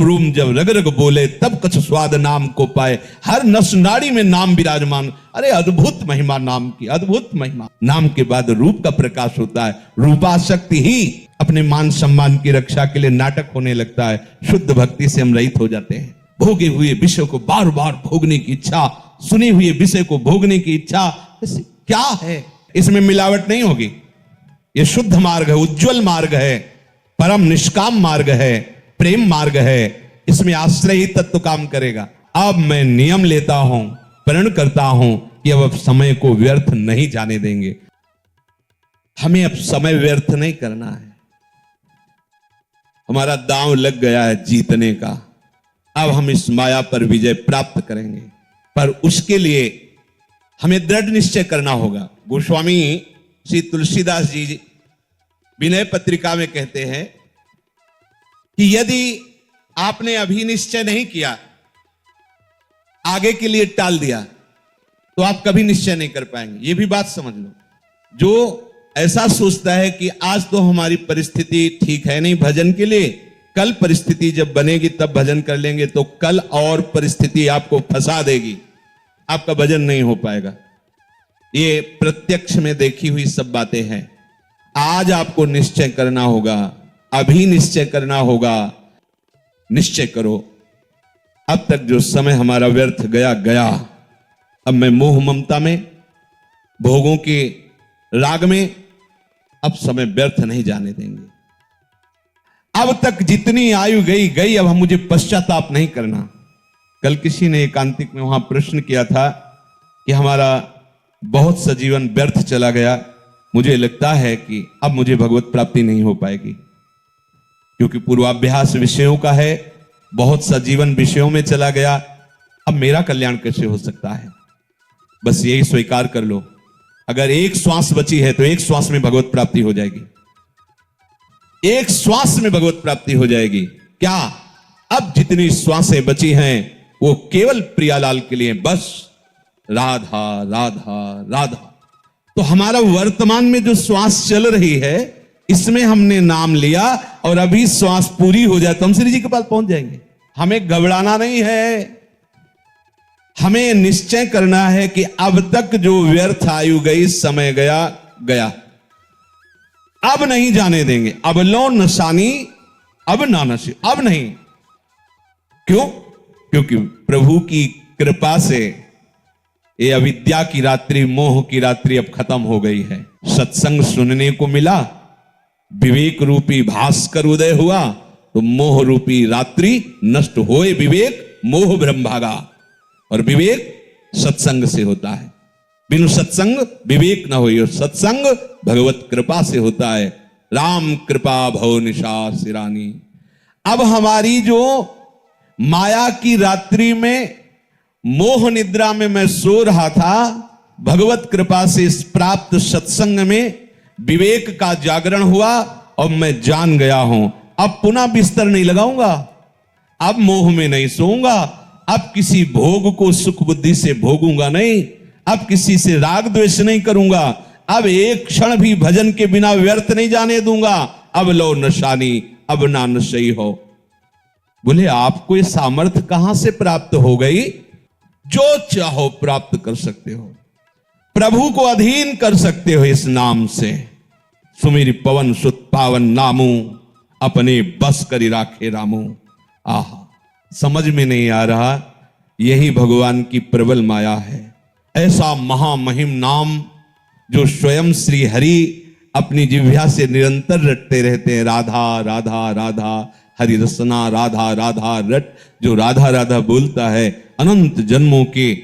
Room जब रग रग बोले तब कछ स्वाद नाम को पाए, हर नस नाड़ी में नाम विराजमान। अरे अद्भुत महिमा नाम की, अद्भुत महिमा। नाम के बाद रूप का प्रकाश होता है, रूपाशक्ति ही अपने मान सम्मान की रक्षा के लिए नाटक होने लगता है। शुद्ध भक्ति से हम रहित हो जाते हैं। भोगे हुए विषय को बार बार भोगने की इच्छा, सुने हुए विषय को भोगने की इच्छा, क्या है? इसमें मिलावट नहीं होगी। ये शुद्ध मार्ग है, उज्जवल मार्ग है, परम निष्काम मार्ग है, प्रेम मार्ग है। इसमें आश्रय ही तत्व काम करेगा। अब मैं नियम लेता हूं, प्रण करता हूं कि अब समय को व्यर्थ नहीं जाने देंगे। हमें अब समय व्यर्थ नहीं करना है। हमारा दांव लग गया है जीतने का। अब हम इस माया पर विजय प्राप्त करेंगे, पर उसके लिए हमें दृढ़ निश्चय करना होगा। गोस्वामी श्री तुलसीदास जी विनय पत्रिका में कहते हैं कि यदि आपने अभी निश्चय नहीं किया, आगे के लिए टाल दिया, तो आप कभी निश्चय नहीं कर पाएंगे। यह भी बात समझ लो। जो ऐसा सोचता है कि आज तो हमारी परिस्थिति ठीक है नहीं भजन के लिए, कल परिस्थिति जब बनेगी तब भजन कर लेंगे, तो कल और परिस्थिति आपको फंसा देगी, आपका भजन नहीं हो पाएगा। ये प्रत्यक्ष में देखी हुई सब बातें हैं। आज आपको निश्चय करना होगा, अभी निश्चय करना होगा। निश्चय करो, अब तक जो समय हमारा व्यर्थ गया गया। अब मैं मोह ममता में, भोगों के राग में अब समय व्यर्थ नहीं जाने देंगे। अब तक जितनी आयु गई गई, अब मुझे पश्चाताप नहीं करना। कल किसी ने एकांतिक में वहां प्रश्न किया था कि हमारा बहुत सा जीवन व्यर्थ चला गया, मुझे लगता है कि अब मुझे भगवत प्राप्ति नहीं हो पाएगी, क्योंकि पूर्वाभ्यास विषयों का है, बहुत सा जीवन विषयों में चला गया, अब मेरा कल्याण कैसे हो सकता है? बस यही स्वीकार कर लो, अगर एक श्वास बची है तो एक श्वास में भगवत प्राप्ति हो जाएगी। एक श्वास में भगवत प्राप्ति हो जाएगी। क्या अब जितनी श्वासें बची हैं वो केवल प्रियालाल के लिए, बस राधा राधा राधा। तो हमारा वर्तमान में जो श्वास चल रही है, इसमें हमने नाम लिया और अभी श्वास पूरी हो जाए तो हम श्री जी के पास पहुंच जाएंगे। हमें घबराना नहीं है। हमें निश्चय करना है कि अब तक जो व्यर्थ आयु गई, समय गया गया, अब नहीं जाने देंगे। अब लो नशानी अब ना नशे, अब नहीं। क्यों? क्योंकि प्रभु की कृपा से ये अविद्या की रात्रि, मोह की रात्रि अब खत्म हो गई है। सत्संग सुनने को मिला, विवेक रूपी भास्कर उदय हुआ, तो मोह रूपी रात्रि नष्ट होए विवेक, मोह भ्रम भागा। और विवेक सत्संग से होता है। बिनु सत्संग विवेक न होई, और सत्संग भगवत कृपा से होता है। राम कृपा भव निशा सिरानी। अब हमारी जो माया की रात्रि में, मोह निद्रा में मैं सो रहा था, भगवत कृपा से इस प्राप्त सत्संग में विवेक का जागरण हुआ और मैं जान गया हूं। अब पुनः बिस्तर नहीं लगाऊंगा, अब मोह में नहीं सोऊंगा, अब किसी भोग को सुख बुद्धि से भोगूंगा नहीं, अब किसी से राग द्वेष नहीं करूंगा, अब एक क्षण भी भजन के बिना व्यर्थ नहीं जाने दूंगा। अब लो नशानी अब ना नशई हो। बोले आपको ये सामर्थ्य कहां से प्राप्त हो गई? जो चाहो प्राप्त कर सकते हो, प्रभु को अधीन कर सकते हो इस नाम से। सुमिर पवन सुत पावन नामू, अपने बस करी राखे रामू। आहा, समझ में नहीं आ रहा, यही भगवान की प्रबल माया है। ऐसा महामहिम नाम जो स्वयं श्री हरि अपनी जिह्वा से निरंतर रटते रहते हैं। राधा राधा राधा हरि रसना राधा राधा रट। जो राधा राधा बोलता है, अनंत जन्मों के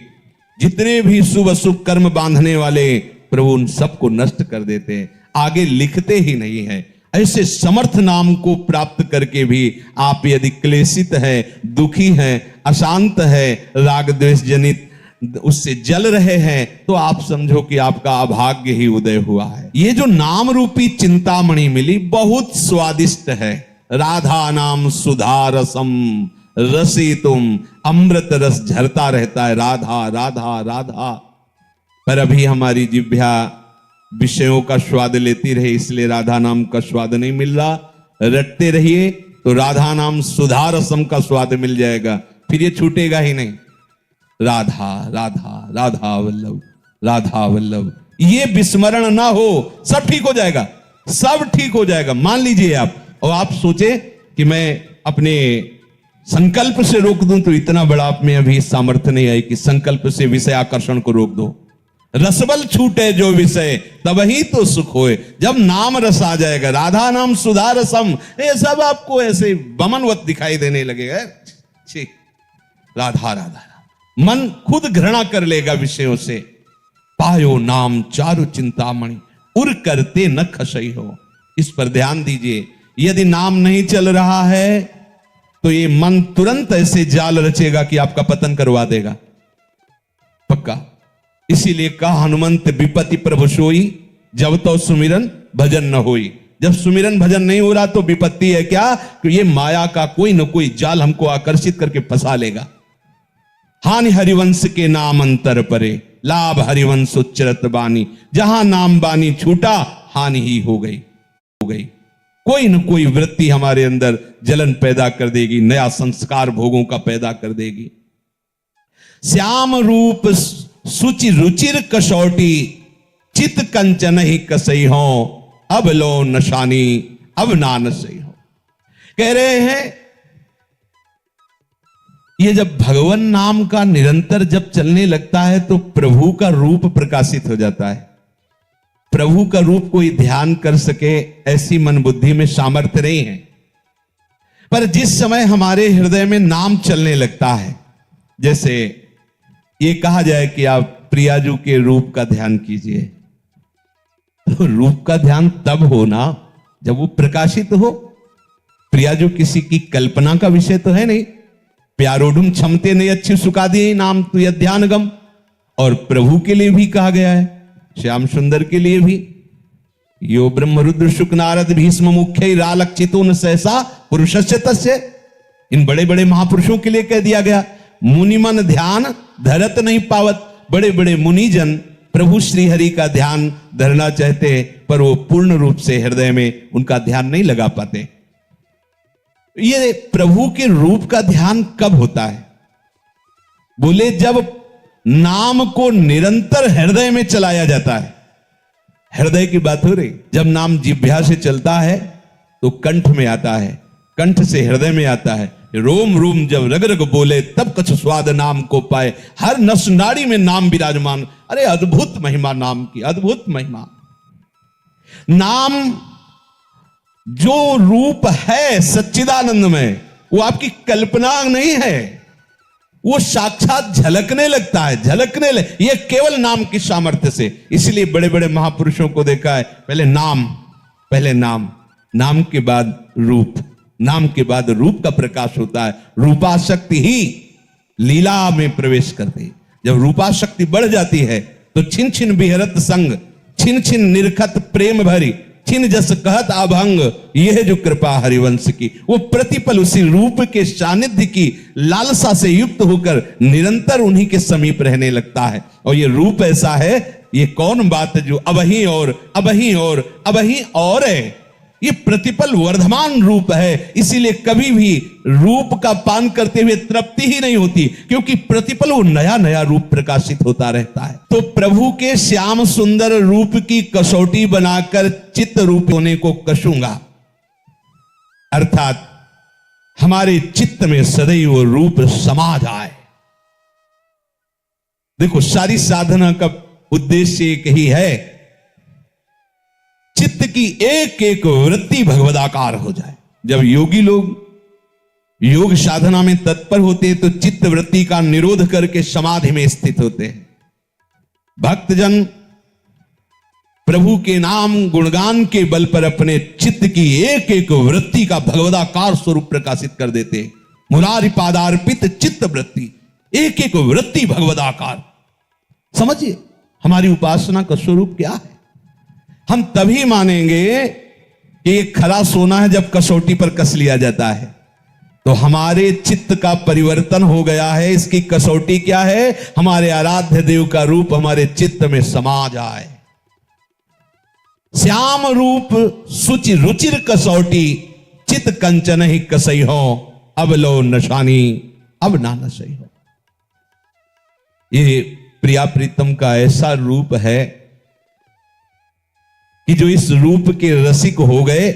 जितने भी शुभ अशुभ कर्म बांधने वाले प्रभु उन सबको नष्ट कर देते हैं, आगे लिखते ही नहीं है। ऐसे समर्थ नाम को प्राप्त करके भी आप यदि क्लेशित है, दुखी है, अशांत है, राग द्वेष जनित उससे जल रहे हैं, तो आप समझो कि आपका अभाग्य ही उदय हुआ है। ये जो नाम रूपी चिंतामणि मिली बहुत स्वादिष्ट है। राधा नाम सुधा रसम रसी तुम, अमृत रस झरता रहता है। राधा राधा राधा। पर अभी हमारी जिह्वा विषयों का स्वाद लेती रही, इसलिए राधा नाम का स्वाद नहीं मिल रहा। रटते रहिए, तो राधा नाम सुधा रसम का स्वाद मिल जाएगा, फिर ये छूटेगा ही नहीं। राधा राधा राधा वल्लभ, राधा वल्लभ, ये विस्मरण ना हो, सब ठीक हो जाएगा, सब ठीक हो जाएगा। मान लीजिए आप, और आप सोचे कि मैं अपने संकल्प से रोक दूं, तो इतना बड़ा आप में अभी सामर्थ्य नहीं है कि संकल्प से विषय आकर्षण को रोक दो। रसबल छूटे जो विषय, तब ही तो सुख होए। जब नाम रस आ जाएगा, राधा नाम सुधा रसम, ये सब आपको ऐसे बमनवत दिखाई देने लगेगा। छी, राधा राधा, मन खुद घृणा कर लेगा विषयों से। पायो नाम चारु चिंतामणि, उर करते न खसई हो। इस पर ध्यान दीजिए, यदि नाम नहीं चल रहा है तो ये मन तुरंत ऐसे जाल रचेगा कि आपका पतन करवा देगा, पक्का। इसीलिए कहा हनुमंत विपत्ति प्रभु सोई, जब तो सुमिरन भजन न होई। जब सुमिरन भजन नहीं हो रहा तो विपत्ति है क्या, कि ये माया का कोई न कोई जाल हमको आकर्षित करके फंसा लेगा। हानि हरिवंश के नाम अंतर परे, लाभ हरिवंश उच्चरत बानी। जहां नाम बानी छूटा, हानि ही हो गई। कोई न कोई वृत्ति हमारे अंदर जलन पैदा कर देगी, नया संस्कार भोगों का पैदा कर देगी। श्याम रूप सुचि रुचिर कसौटी, चित कंचन ही कसई हो, अब लो नशानी अब नान सही हो। कह रहे हैं ये जब भगवान नाम का निरंतर जब चलने लगता है तो प्रभु का रूप प्रकाशित हो जाता है। प्रभु का रूप कोई ध्यान कर सके ऐसी मन बुद्धि में सामर्थ्य नहीं है, पर जिस समय हमारे हृदय में नाम चलने लगता है, जैसे ये कहा जाए कि आप प्रियाजू के रूप का ध्यान कीजिए, तो रूप का ध्यान तब होना जब वो प्रकाशित हो। प्रियाजू किसी की कल्पना का विषय तो है नहीं। प्यारोढ़ क्षमते नहीं अच्छी सुखा दिए नाम तु ध्यानगम, और प्रभु के लिए भी कहा गया है, श्याम सुंदर के लिए भी। यो ब्रह्मरुद्र शुक नारद भीष्म मुख्य रालक्षितो न सहसा पुरुषस्य तस्य, इन बड़े बड़े महापुरुषों के लिए कह दिया गया। मुनिमन ध्यान धरत नहीं पावत, बड़े बड़े मुनिजन प्रभु श्री हरि का ध्यान धरना चाहते, पर वो पूर्ण रूप से हृदय में उनका ध्यान नहीं लगा पाते। ये प्रभु के रूप का ध्यान कब होता है? बोले जब नाम को निरंतर हृदय में चलाया जाता है। हृदय की बात हो रही, जब नाम जिह्वा से चलता है तो कंठ में आता है, कंठ से हृदय में आता है। रोम रोम जब रग रग बोले, तब कछ स्वाद नाम को पाए। हर नस नाड़ी में नाम विराजमान। अरे अद्भुत महिमा नाम की, अद्भुत महिमा। नाम जो रूप है सच्चिदानंद में, वो आपकी कल्पना नहीं है, वो साक्षात झलकने लगता है, झलकने ये केवल नाम की सामर्थ्य से। इसलिए बड़े बड़े महापुरुषों को देखा है, पहले नाम, नाम के बाद रूप, नाम के बाद रूप का प्रकाश होता है। रूपाशक्ति ही लीला में प्रवेश करती। जब रूपाशक्ति बढ़ जाती है तो छिन छिन बिहरत संग, छिन छिन निरखत प्रेम भरी, छिन जस कहत अभंग। यह जो कृपा हरिवंश की, वो प्रतिपल उसी रूप के सानिध्य की लालसा से युक्त होकर निरंतर उन्हीं के समीप रहने लगता है। और ये रूप ऐसा है, ये कौन बात है जो अबही और है, ये प्रतिपल वर्धमान रूप है। इसीलिए कभी भी रूप का पान करते हुए तृप्ति ही नहीं होती, क्योंकि प्रतिपल वो नया नया रूप प्रकाशित होता रहता है। तो प्रभु के श्याम सुंदर रूप की कसौटी बनाकर चित्त रूप होने को कसूंगा, अर्थात हमारे चित्त में सदैव रूप समा जाए। देखो, सारी साधना का उद्देश्य एक ही है, चित्त की एक एक वृत्ति भगवदाकार हो जाए। जब योगी लोग योग साधना में तत्पर होते हैं तो चित्त वृत्ति का निरोध करके समाधि में स्थित होते हैं। भक्तजन प्रभु के नाम गुणगान के बल पर अपने चित्त की एक एक वृत्ति का भगवदाकार स्वरूप प्रकाशित कर देते हैं। मुरारी पादार्पित चित्त वृत्ति, एक एक वृत्ति भगवदाकार। समझिए हमारी उपासना का स्वरूप क्या है। हम तभी मानेंगे कि ये खरा सोना है जब कसौटी पर कस लिया जाता है, तो हमारे चित्त का परिवर्तन हो गया है। इसकी कसौटी क्या है? हमारे आराध्य देव का रूप हमारे चित्त में समा जाए। श्याम रूप सुचि रुचिर कसौटी, चित कंचन ही कसई हो, अब लो नशानी अब ना नशई हो। ये प्रिया प्रीतम का ऐसा रूप है कि जो इस रूप के रसिक हो गए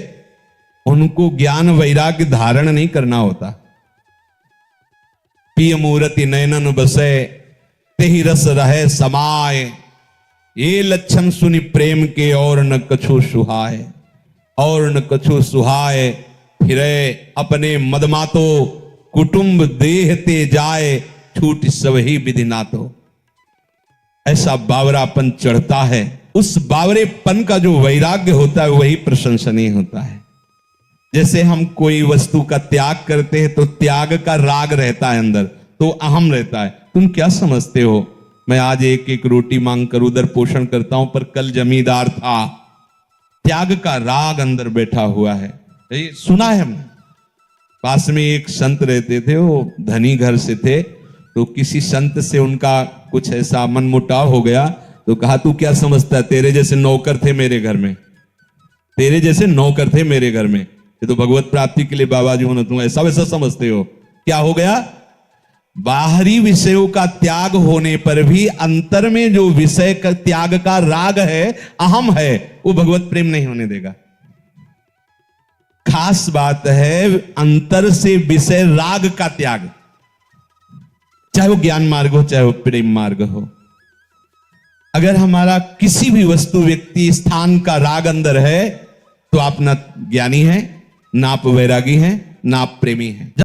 उनको ज्ञान वैराग्य धारण नहीं करना होता। पिय मूर्ति नयनन बसे तेहि रस रहे समाय, ये लक्षण सुनि प्रेम के और न कछु सुहाय, और न कछु सुहाय। फिरे अपने मदमातो कुटुंब देह ते जाए, छूट सब ही विधि नातो। ऐसा बावरापन चढ़ता है, उस बावरेपन का जो वैराग्य होता है वही प्रशंसनीय होता है। जैसे हम कोई वस्तु का त्याग करते हैं तो त्याग का राग रहता है अंदर, तो अहम रहता है। तुम क्या समझते हो मैं आज एक एक रोटी मांग कर उधर पोषण करता हूं, पर कल जमींदार था। त्याग का राग अंदर बैठा हुआ है। ये सुना है हमने। पास में एक संत रहते थे, वो धनी घर से थे, तो किसी संत से उनका कुछ ऐसा मनमुटाव हो गया, तो कहा तू क्या समझता है, तेरे जैसे नौकर थे मेरे घर में, तेरे जैसे नौकर थे मेरे घर में, ये तो भगवत प्राप्ति के लिए बाबा जी होना, तुम ऐसा वैसा समझते हो। क्या हो गया, बाहरी विषयों का त्याग होने पर भी अंतर में जो विषय का त्याग का राग है, अहम है, वो भगवत प्रेम नहीं होने देगा। खास बात है अंतर से विषय राग का त्याग, चाहे वो ज्ञान मार्ग हो चाहे वो प्रेम मार्ग हो। अगर हमारा किसी भी वस्तु व्यक्ति स्थान का राग अंदर है तो आप ना ज्ञानी हैं, ना आप वैरागी हैं, ना आप प्रेमी हैं।